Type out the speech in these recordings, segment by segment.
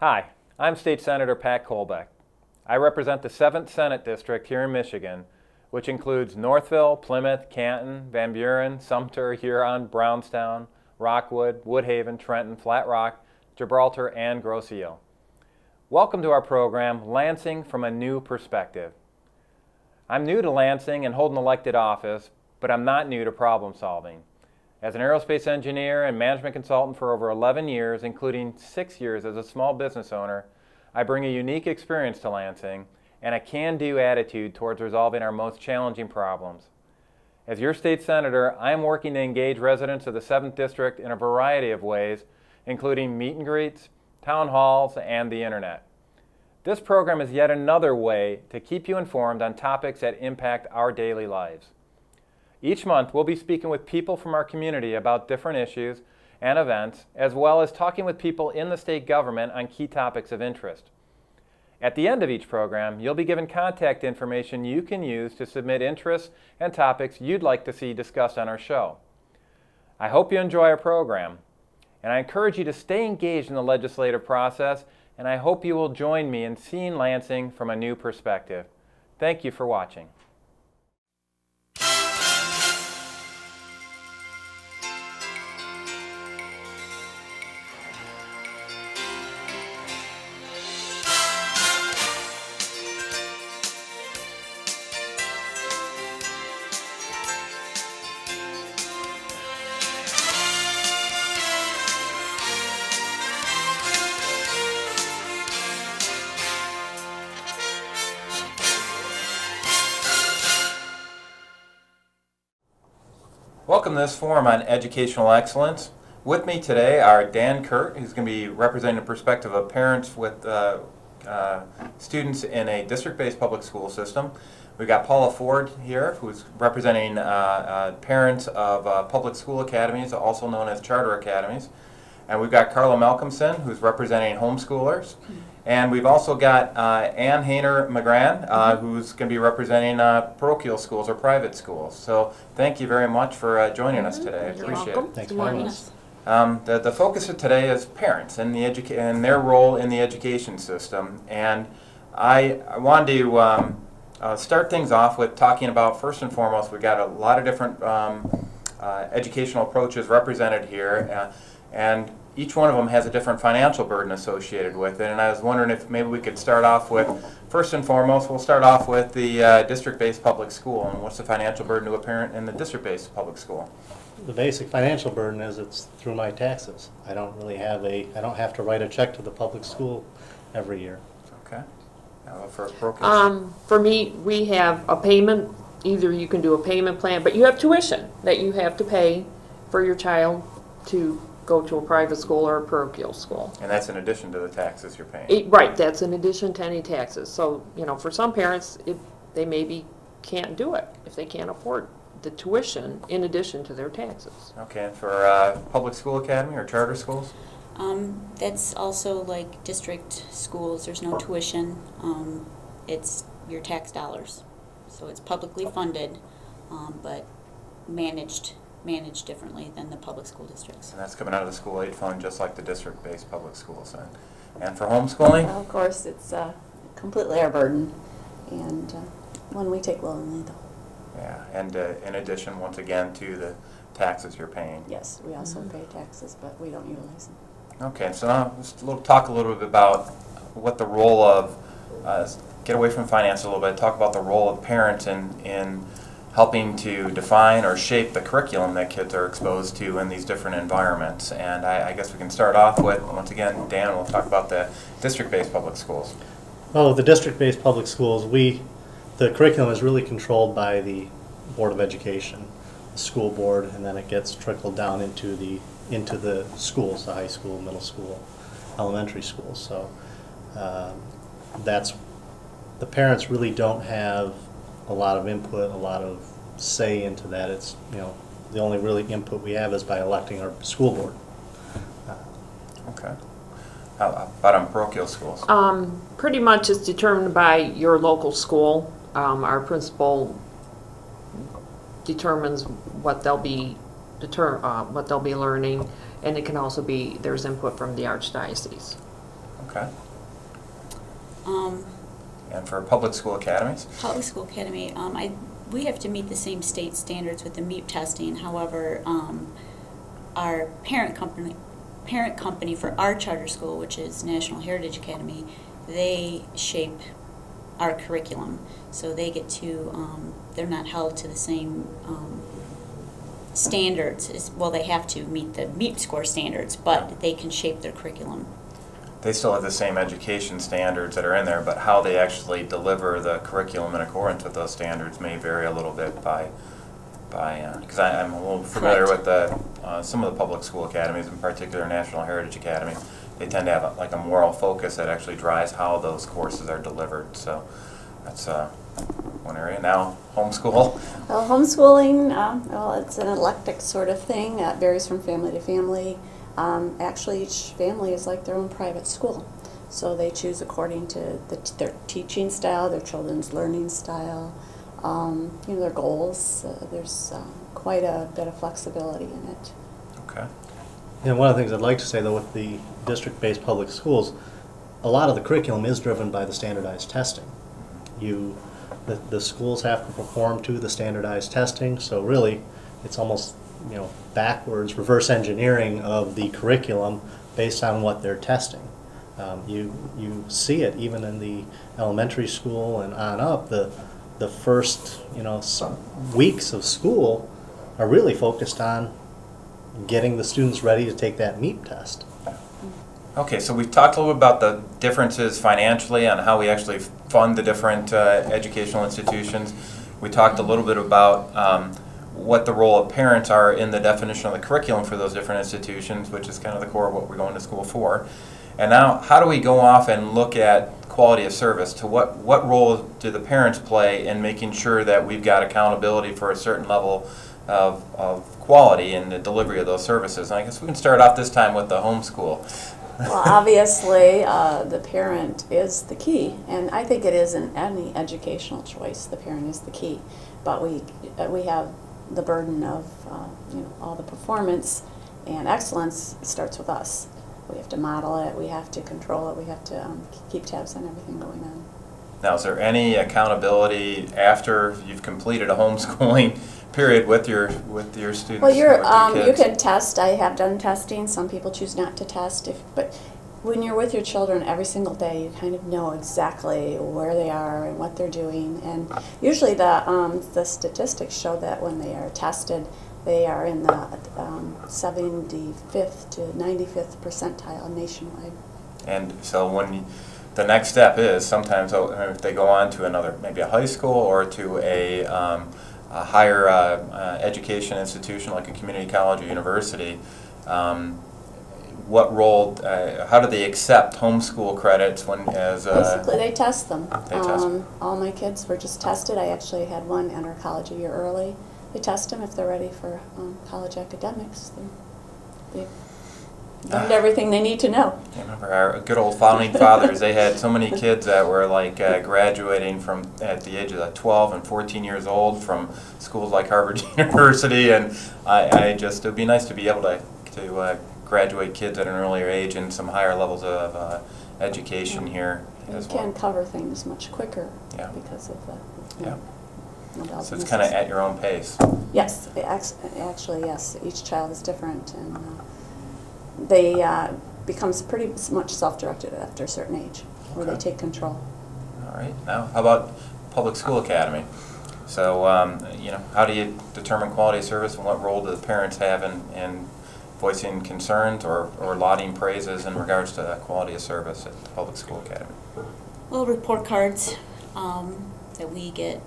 Hi, I'm State Senator Pat Colbeck. I represent the 7th Senate District here in Michigan, which includes Northville, Plymouth, Canton, Van Buren, Sumter, Huron, Brownstown, Rockwood, Woodhaven, Trenton, Flat Rock, Gibraltar, and Grosse Ile. Welcome to our program, Lansing from a New Perspective. I'm new to Lansing and hold an elected office, but I'm not new to problem solving. As an aerospace engineer and management consultant for over 11 years, including 6 years as a small business owner, I bring a unique experience to Lansing and a can-do attitude towards resolving our most challenging problems. As your state senator, I am working to engage residents of the 7th District in a variety of ways, including meet and greets, town halls, and the internet. This program is yet another way to keep you informed on topics that impact our daily lives. Each month, we'll be speaking with people from our community about different issues and events, as well as talking with people in the state government on key topics of interest. At the end of each program, you'll be given contact information you can use to submit interests and topics you'd like to see discussed on our show. I hope you enjoy our program, and I encourage you to stay engaged in the legislative process, and I hope you will join me in seeing Lansing from a new perspective. Thank you for watching. Welcome to this forum on educational excellence. With me today are Dan Kurt, who's going to be representing the perspective of parents with students in a district-based public school system. We've got Paula Ford here, who's representing parents of public school academies, also known as charter academies. And we've got Carla Malcomson, who's representing homeschoolers. And we've also got Haener-Meghren, who's going to be representing parochial schools or private schools. So thank you very much for joining us today. I appreciate it. Thanks for having us. The focus of today is parents and their role in the education system. And I wanted to start things off with talking about, first and foremost, we've got a lot of different educational approaches represented here. And each one of them has a different financial burden associated with it, and I was wondering if maybe we could start off with, first and foremost, we'll start off with the district-based public school, and what's the financial burden to a parent in the district-based public school? The basic financial burden is it's through my taxes. I don't really have I don't have to write a check to the public school every year. Okay. For me, we have a payment. Either you can do a payment plan, but you have tuition that you have to pay for your child to go to a private school or a parochial school. And that's in addition to the taxes you're paying? Right, that's in addition to any taxes. So, you know, for some parents, they maybe can't do it if they can't afford the tuition in addition to their taxes. Okay, and for public school academy or charter schools? That's also like district schools. There's no tuition. It's your tax dollars. So it's publicly funded, but managed differently than the public school districts. And that's coming out of the school aid fund, just like the district-based public schools. And for homeschooling? Well, of course, it's completely our burden, and one we take willingly, though. Yeah, and in addition, once again, to the taxes you're paying. Yes, we also pay taxes, but we don't utilize them. Okay, so now let's talk a little bit about what the role of, get away from finance a little bit, talk about the role of parents in helping to define or shape the curriculum that kids are exposed to in these different environments. And I guess we can start off with, once again, Dan will talk about the district-based public schools. Well, the district-based public schools, the curriculum is really controlled by the Board of Education, the school board, and then it gets trickled down into the schools, the high school, middle school, elementary schools. So that's, the parents really don't have a lot of input, a lot of say into that. It's, you know, the only really input we have is by electing our school board. Okay. How about on parochial schools? Pretty much it's determined by your local school. Our principal determines what they'll be learning, and it can also be, there's input from the archdiocese. Okay. Um, And for public school academies? Public school academy, we have to meet the same state standards with the MEP testing. However, our parent company for our charter school, which is National Heritage Academy, they shape our curriculum. So they get to, they're not held to the same standards. Well, they have to meet the MEP score standards, but they can shape their curriculum. They still have the same education standards that are in there, but how they actually deliver the curriculum in accordance with those standards may vary a little bit by because I'm a little familiar Correct. with some of the public school academies, in particular National Heritage Academy. They tend to have like a moral focus that actually drives how those courses are delivered. So that's one area. Now, homeschool. Well, homeschooling, well, it's an eclectic sort of thing. It varies from family to family. Actually, each family is like their own private school. So they choose according to their teaching style, their children's learning style, their goals. There's quite a bit of flexibility in it. Okay. And one of the things I'd like to say, though, with the district-based public schools, a lot of the curriculum is driven by the standardized testing. The schools have to perform to the standardized testing, so really it's almost backwards, reverse engineering of the curriculum based on what they're testing. You see it even in the elementary school and on up. The first weeks of school are really focused on getting the students ready to take that MEP test. Okay, so we've talked a little bit about the differences financially on how we actually fund the different educational institutions. We talked a little bit about what the role of parents are in the definition of the curriculum for those different institutions, which is kind of the core of what we're going to school for. And now, how do we go off and look at quality of service? To what role do the parents play in making sure that we've got accountability for a certain level of quality in the delivery of those services? And I guess we can start off this time with the homeschool. Well, obviously, the parent is the key, and I think it is in any educational choice. The parent is the key, but we have the burden of all the performance and excellence starts with us. We have to model it, we have to control it, we have to keep tabs on everything going on. Now, is there any accountability after you've completed a homeschooling period with your students? Well, your you kids? can test. I have done testing. Some people choose not to test, but when you're with your children every single day, you kind of know exactly where they are and what they're doing. And usually the statistics show that when they are tested, they are in the 75th to 95th percentile nationwide. And so the next step is sometimes if they go on to maybe a high school or to a higher education institution like a community college or university, what role, how do they accept homeschool credits Basically, they test them. They test them. All my kids were just tested. I actually had one enter college a year early. They test them if they're ready for college academics. They've learned everything they need to know. I remember our good old founding fathers, they had so many kids that were like graduating at the age of 12 and 14 years old from schools like Harvard University, and it would be nice to be able to graduate kids at an earlier age in some higher levels of education here as well. You can cover things much quicker because of the So it's kind of at your own pace. Yes, actually yes. Each child is different, and they becomes pretty much self-directed after a certain age, where they take control. All right. Now, how about public school academy? So, how do you determine quality of service, and what role do the parents have in voicing concerns or lauding praises in regards to quality of service at the public school academy? Well, report cards that we get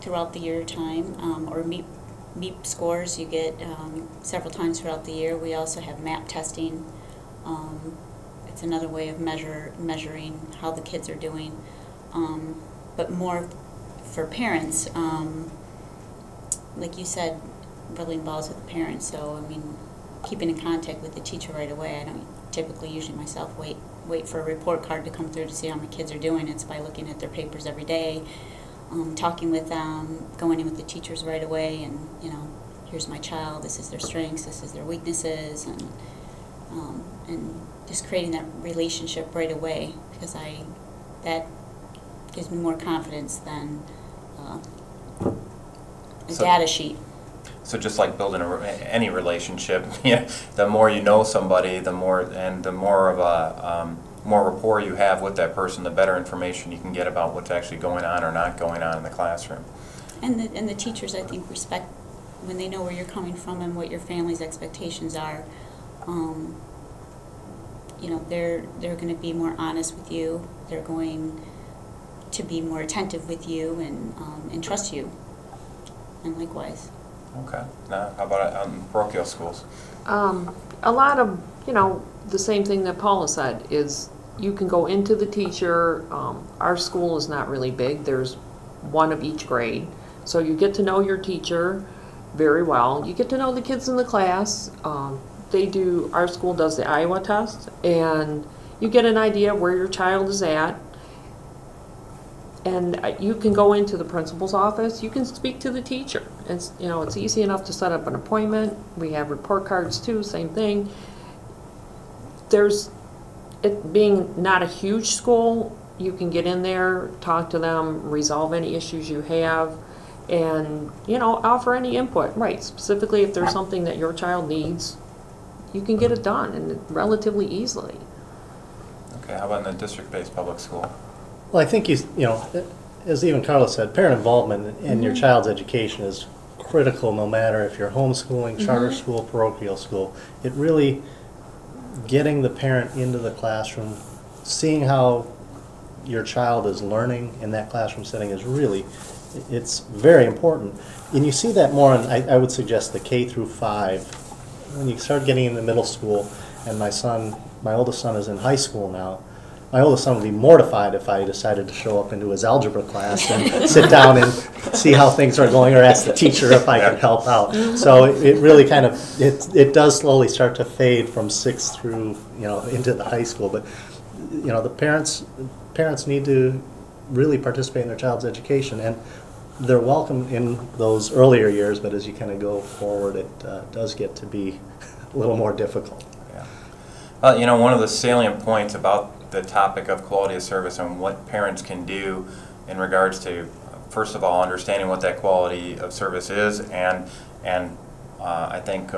throughout the year time, or MEP scores you get several times throughout the year. We also have MAP testing. It's another way of measuring how the kids are doing. But more for parents, like you said, really involves with the parents. So, I mean, keeping in contact with the teacher right away. I don't typically, usually myself, wait for a report card to come through to see how my kids are doing. It's by looking at their papers every day, talking with them, going in with the teachers right away, and here's my child, this is their strengths, this is their weaknesses, and and just creating that relationship right away, because that gives me more confidence than a data sheet. So just like building any relationship, the more you know somebody, the more of a more rapport you have with that person, the better information you can get about what's actually going on or not going on in the classroom. And the teachers, I think, respect when they know where you're coming from and what your family's expectations are. You know, they're going to be more honest with you. They're going to be more attentive with you and trust you, and likewise. Okay. Now, how about parochial schools? A lot of, the same thing that Paula said is you can go into the teacher. Our school is not really big. There's one of each grade. So you get to know your teacher very well. You get to know the kids in the class. Our school does the Iowa test, and you get an idea where your child is at. And you can go into the principal's office. You can speak to the teacher. It's easy enough to set up an appointment. We have report cards too. Same thing. It being not a huge school, you can get in there, talk to them, resolve any issues you have, and offer any input. Right. Specifically, if there's something that your child needs, you can get it done and relatively easily. Okay. How about in the district-based public school? Well, I think as even Carla said, parent involvement in your child's education is critical, no matter if you're homeschooling, charter school, parochial school. It really, getting the parent into the classroom, seeing how your child is learning in that classroom setting is really, it's very important. And you see that more in, I would suggest, the K through 5. When you start getting into middle school, and my oldest son is in high school now, my oldest son would be mortified if I decided to show up into his algebra class and sit down and see how things are going, or ask the teacher if I could help out. So it really kind of, it does slowly start to fade from 6th through, into the high school. But, the parents need to really participate in their child's education, and they're welcome in those earlier years, but as you kind of go forward, it does get to be a little more difficult. Yeah. Well, one of the salient points about the topic of quality of service and what parents can do in regards to, first of all, understanding what that quality of service is, and I think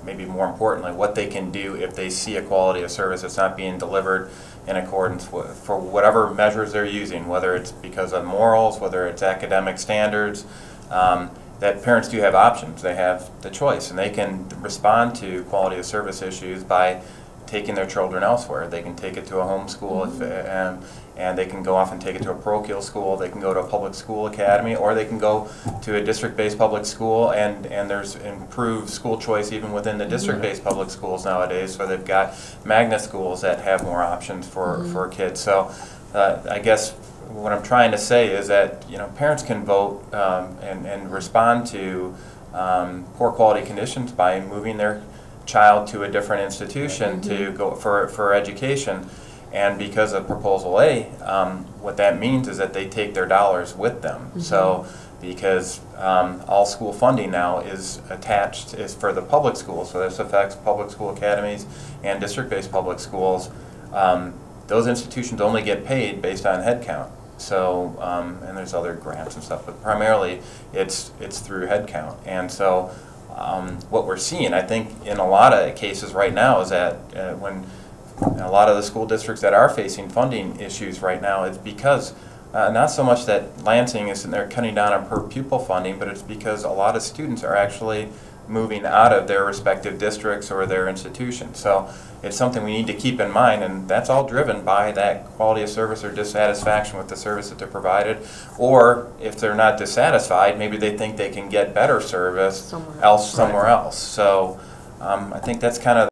maybe more importantly, what they can do if they see a quality of service that's not being delivered in accordance with, for whatever measures they're using, whether it's because of morals, whether it's academic standards, that parents do have options. They have the choice, and they can respond to quality of service issues by taking their children elsewhere. They can take it to a home school, and they can go off and take it to a parochial school. They can go to a public school academy, or they can go to a district-based public school, and there's improved school choice even within the district-based public schools nowadays. So they've got magnet schools that have more options for kids. So I guess what I'm trying to say is that parents can vote and respond to poor quality conditions by moving their child to a different institution to go for education. And because of Proposal A, what that means is that they take their dollars with them. So because all school funding now is for the public schools, so this affects public school academies and district-based public schools, those institutions only get paid based on head count. So, and there's other grants and stuff, but primarily it's through head count. And so what we're seeing, I think, in a lot of cases right now is that when a lot of the school districts that are facing funding issues right now, it's because not so much that Lansing is sitting there cutting down on per pupil funding, but it's because a lot of students are actually moving out of their respective districts or their institutions. So it's something we need to keep in mind, and that's all driven by that quality of service or dissatisfaction with the service that they're provided. Or if they're not dissatisfied, maybe they think they can get better service somewhere else. So I think that's kind of